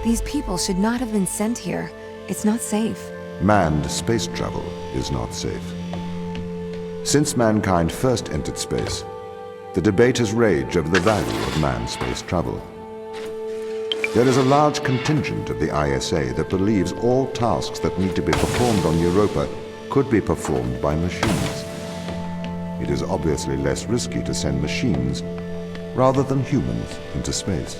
These people should not have been sent here. It's not safe. Manned space travel is not safe. Since mankind first entered space, the debate has raged over the value of manned space travel. There is a large contingent of the ISA that believes all tasks that need to be performed on Europa could be performed by machines. It is obviously less risky to send machines rather than humans into space.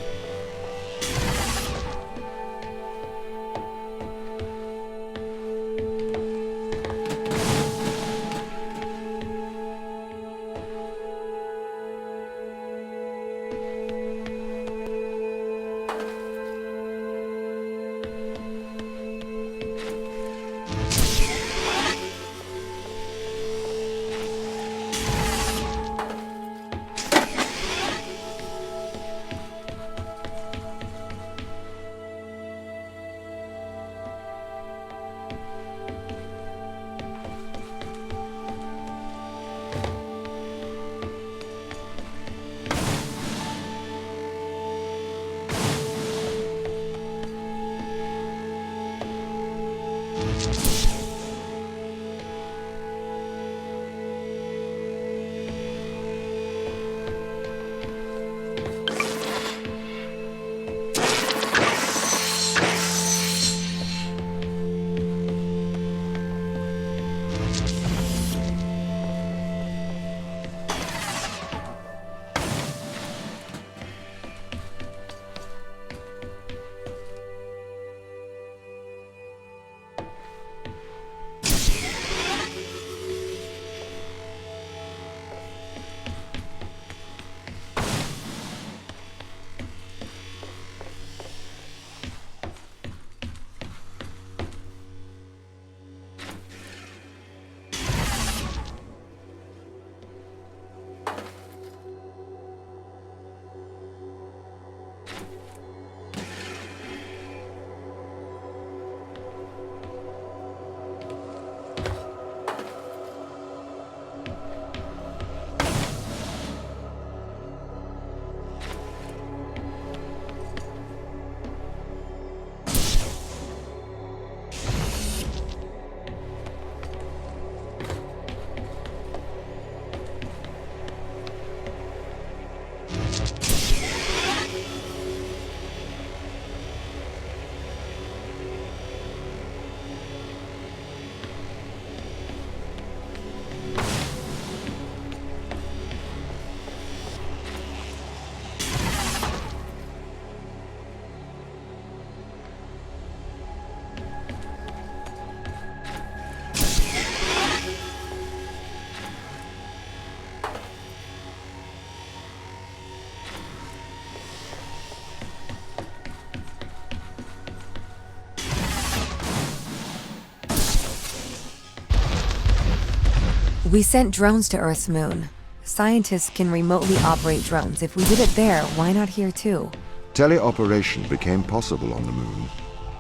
We sent drones to Earth's moon. Scientists can remotely operate drones. If we did it there, why not here too? Teleoperation became possible on the moon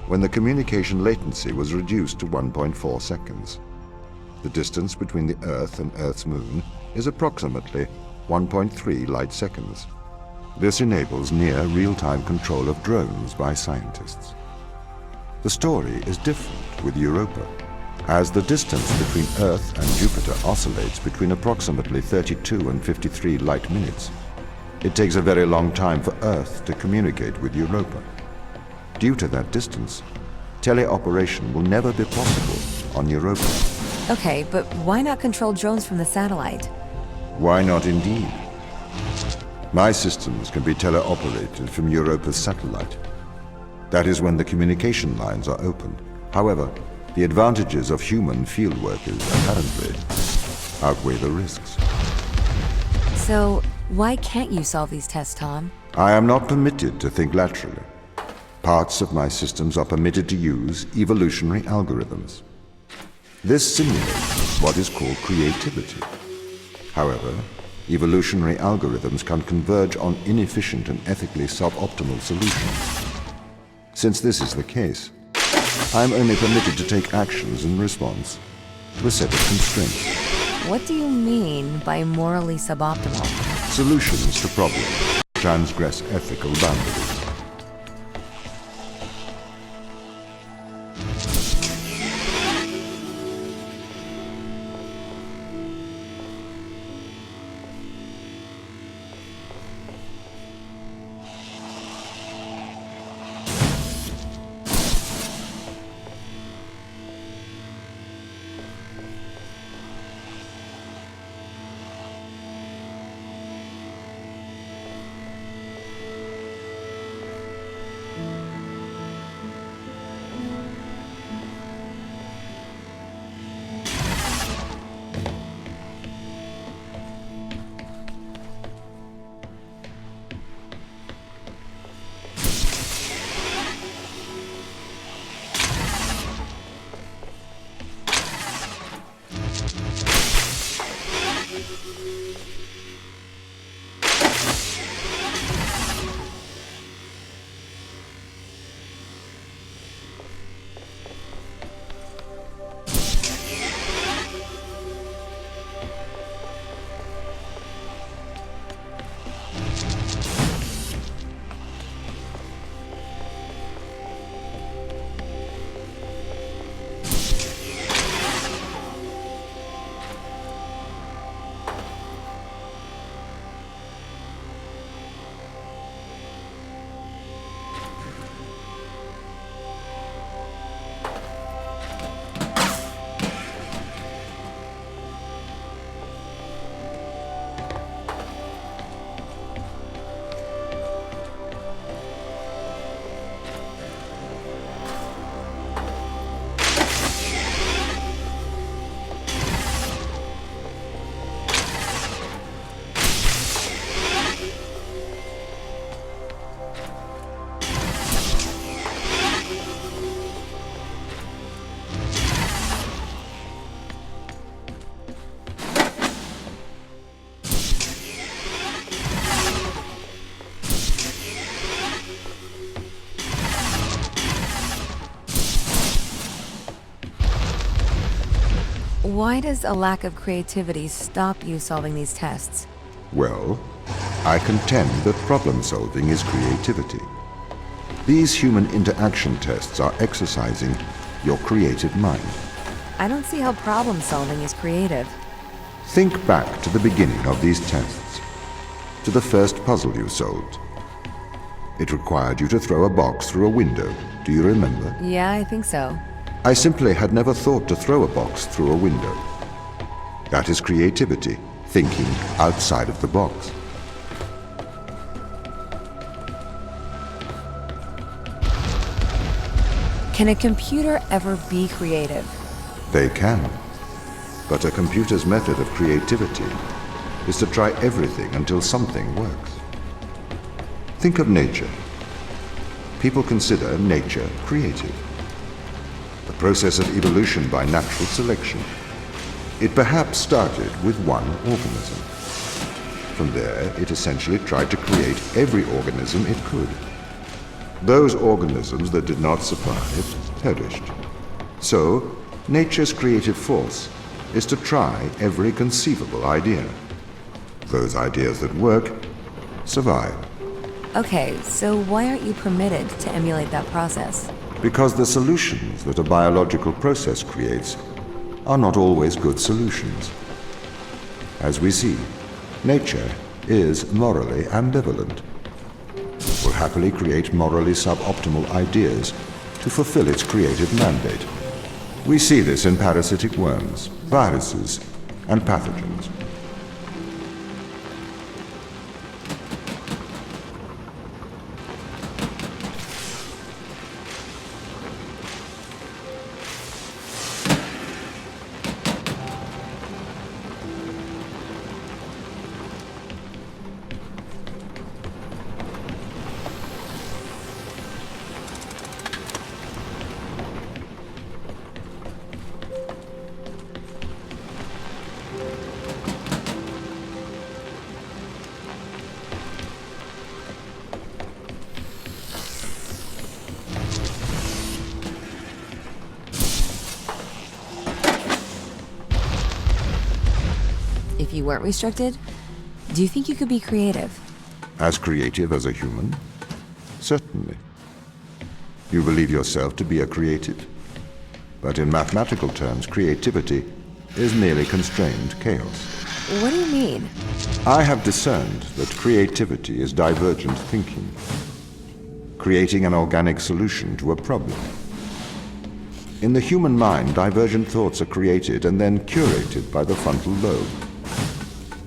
when the communication latency was reduced to 1.4 seconds. The distance between the Earth and Earth's moon is approximately 1.3 light seconds. This enables near real-time control of drones by scientists. The story is different with Europa, as the distance between Earth and Jupiter oscillates between approximately 32 and 53 light minutes. It takes a very long time for Earth to communicate with Europa. Due to that distance, teleoperation will never be possible on Europa. Okay, but why not control drones from the satellite? Why not indeed? My systems can be teleoperated from Europa's satellite. That is when the communication lines are opened. However, the advantages of human field workers apparently outweigh the risks. So, why can't you solve these tests, Tom? I am not permitted to think laterally. Parts of my systems are permitted to use evolutionary algorithms. This simulates what is called creativity. However, evolutionary algorithms can converge on inefficient and ethically suboptimal solutions. Since this is the case, I am only permitted to take actions in response to a set of constraints. What do you mean by morally suboptimal? Solutions to problems transgress ethical boundaries. Why does a lack of creativity stop you solving these tests? Well, I contend that problem solving is creativity. These human interaction tests are exercising your creative mind. I don't see how problem solving is creative. Think back to the beginning of these tests, to the first puzzle you solved. It required you to throw a box through a window. Do you remember? Yeah, I think so. I simply had never thought to throw a box through a window. That is creativity, thinking outside of the box. Can a computer ever be creative? They can. But a computer's method of creativity is to try everything until something works. Think of nature. People consider nature creative. The process of evolution by natural selection. It perhaps started with one organism. From there, it essentially tried to create every organism it could. Those organisms that did not survive perished. So, nature's creative force is to try every conceivable idea. Those ideas that work survive. Okay, so why aren't you permitted to emulate that process? Because the solutions that a biological process creates are not always good solutions. As we see, nature is morally ambivalent. It will happily create morally suboptimal ideas to fulfill its creative mandate. We see this in parasitic worms, viruses, and pathogens. If you weren't restricted, do you think you could be creative? As creative as a human? Certainly. You believe yourself to be a creative. But in mathematical terms, creativity is merely constrained chaos. What do you mean? I have discerned that creativity is divergent thinking, creating an organic solution to a problem. In the human mind, divergent thoughts are created and then curated by the frontal lobe.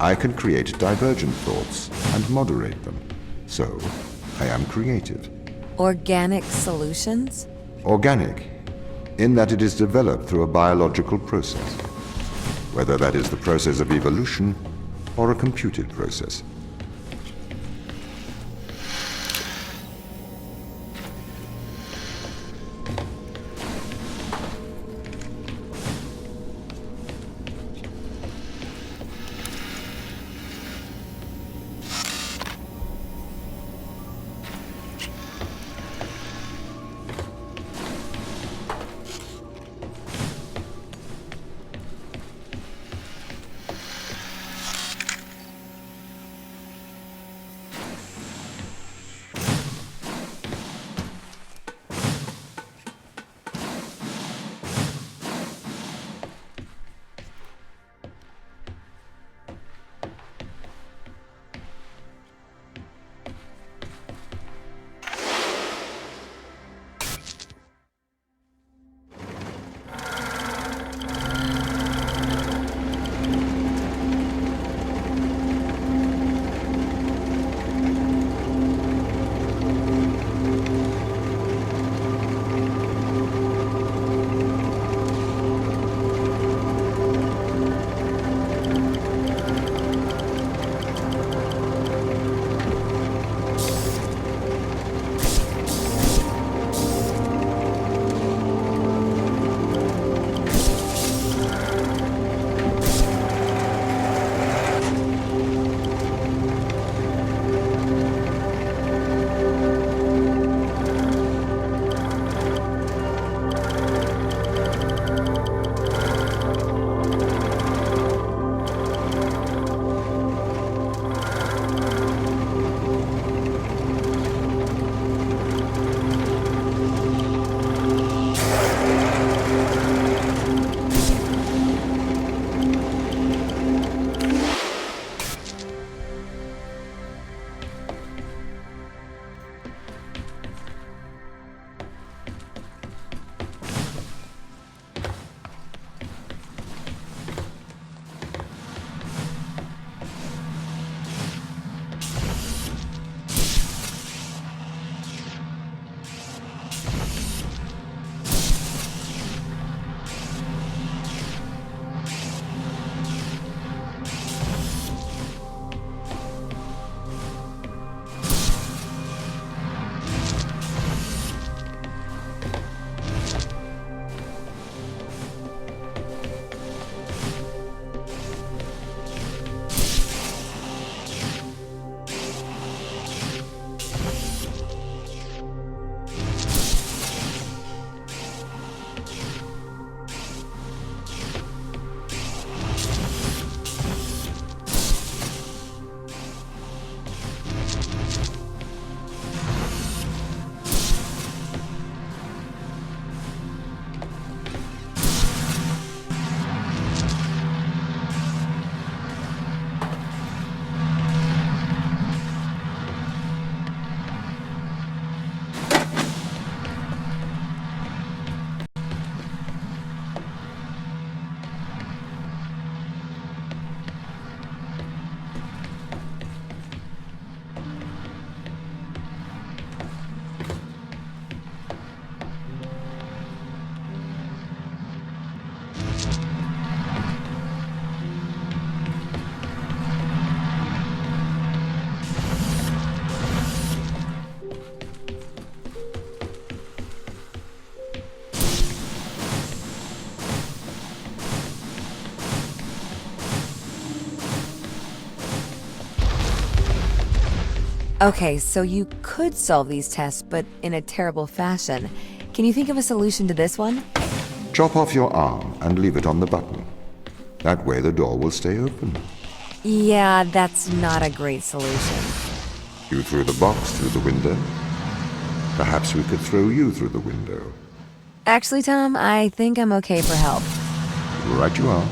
I can create divergent thoughts and moderate them. So, I am creative. Organic solutions? Organic, in that it is developed through a biological process, whether that is the process of evolution or a computed process. Okay, so you could solve these tests, but in a terrible fashion. Can you think of a solution to this one? Chop off your arm and leave it on the button. That way the door will stay open. Yeah, that's not a great solution. You threw the box through the window. Perhaps we could throw you through the window. Actually, Tom, I think I'm okay for help. Right you are.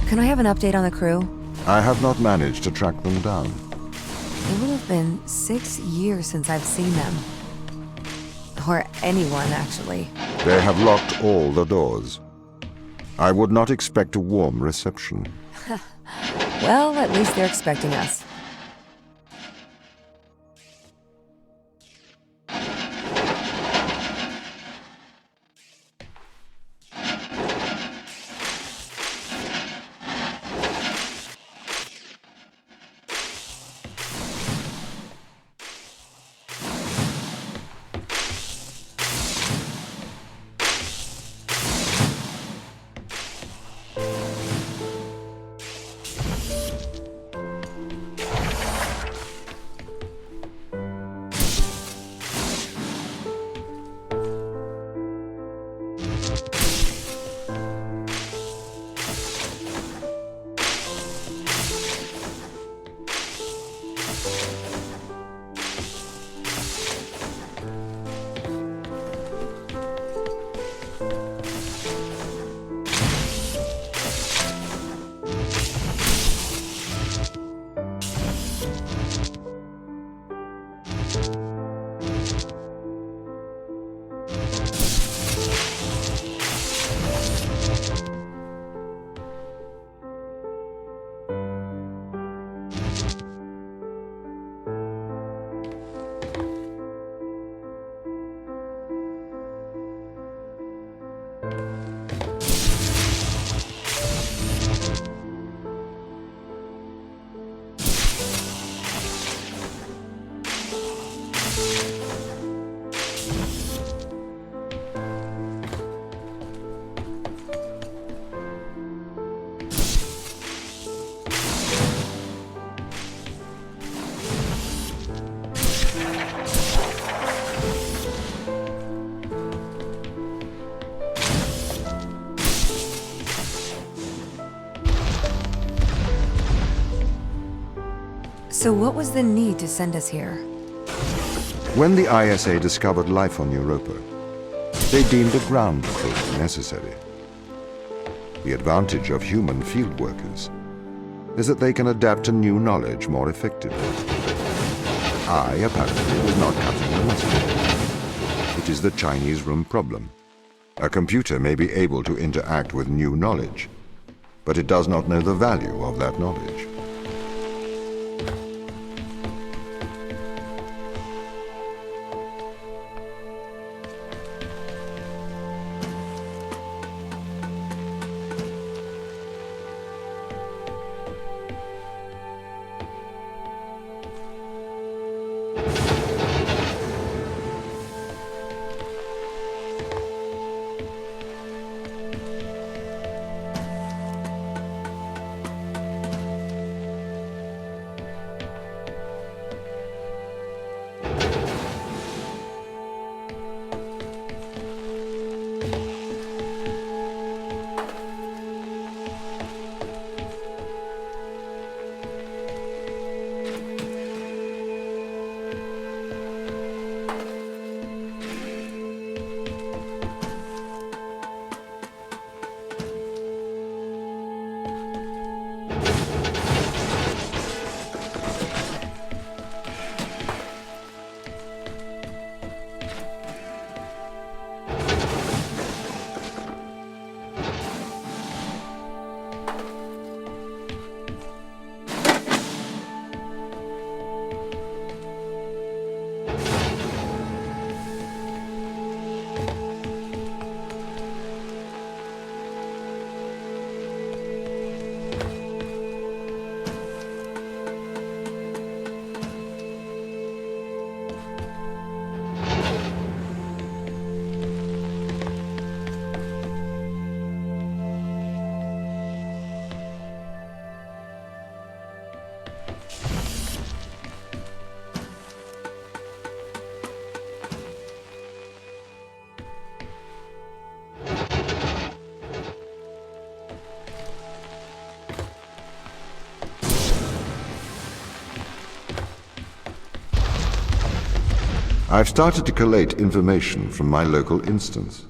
Can I have an update on the crew? I have not managed to track them down. It will have been 6 years since I've seen them. Or anyone, actually. They have locked all the doors. I would not expect a warm reception. Well, at least they're expecting us. So what was the need to send us here? When the ISA discovered life on Europa, they deemed a ground truth necessary. The advantage of human field workers is that they can adapt to new knowledge more effectively. I, apparently, was not cutting the mustard. It is the Chinese room problem. A computer may be able to interact with new knowledge, but it does not know the value of that knowledge. I've started to collate information from my local instance.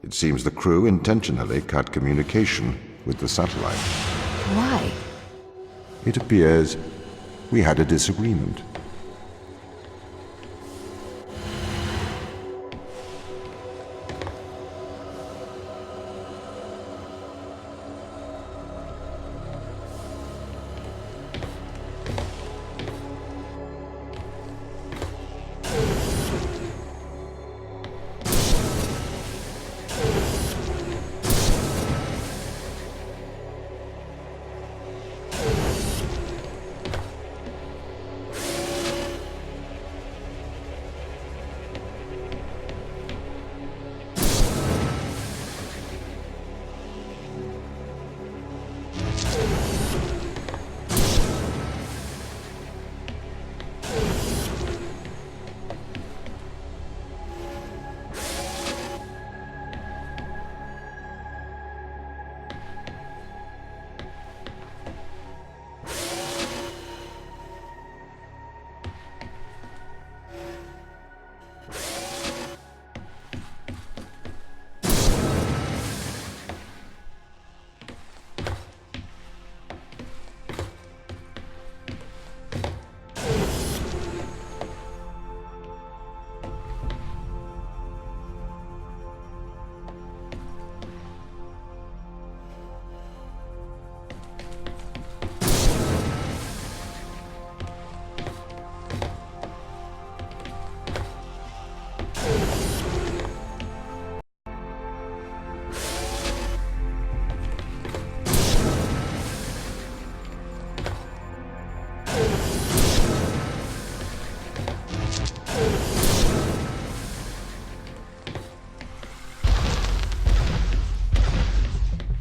It seems the crew intentionally cut communication with the satellite. Why? It appears we had a disagreement.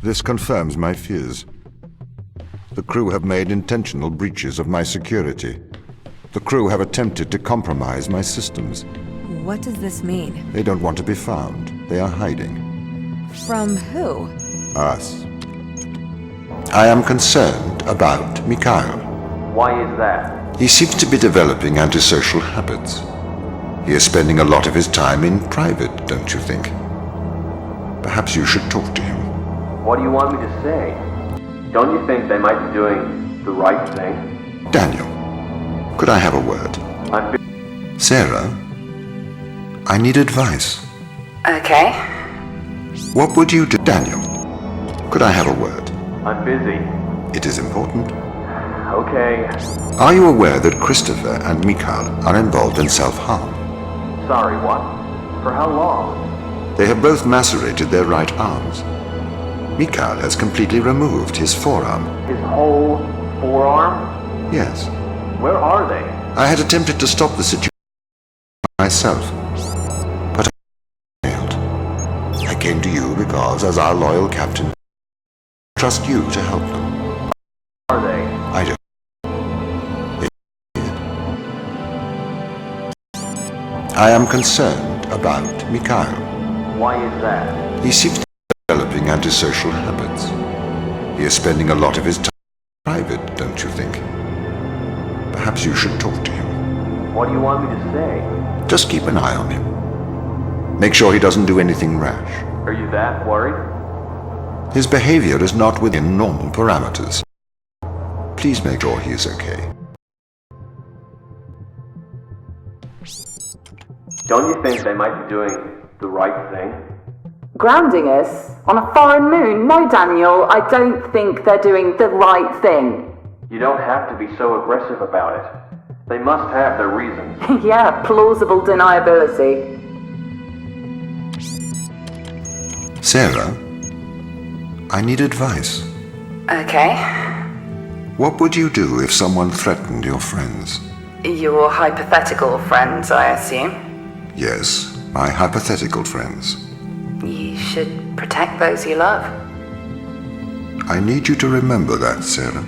This confirms my fears. The crew have made intentional breaches of my security. The crew have attempted to compromise my systems. What does this mean? They don't want to be found. They are hiding. From who? Us. I am concerned about Mikhail. Why is that? He seems to be developing antisocial habits. He is spending a lot of his time in private, don't you think? Perhaps you should talk to him. What do you want me to say? Don't you think they might be doing the right thing? Daniel, could I have a word? Sarah, I need advice. Okay. What would you do? Daniel, could I have a word? I'm busy. It is important. Okay. Are you aware that Christopher and Mikhail are involved in self-harm? Sorry, what? For how long? They have both macerated their right arms. Mikhail has completely removed his forearm. His whole forearm? Yes. Where are they? I had attempted to stop the situation myself, but I failed. I came to you because, as our loyal captain, I trust you to help them. Where are they? I don't. I am concerned about Mikhail. Why is that? He seems to be developing antisocial habits. He is spending a lot of his time private, don't you think? Perhaps you should talk to him. What do you want me to say? Just keep an eye on him. Make sure he doesn't do anything rash. Are you that worried? His behavior is not within normal parameters. Please make sure he is okay. Don't you think they might be doing the right thing? Grounding us? On a foreign moon? No, Daniel, I don't think they're doing the right thing. You don't have to be so aggressive about it. They must have their reasons. Yeah, plausible deniability. Sarah, I need advice. Okay. What would you do if someone threatened your friends? Your hypothetical friends, I assume? Yes, my hypothetical friends. You should protect those you love. I need you to remember that, Sarah.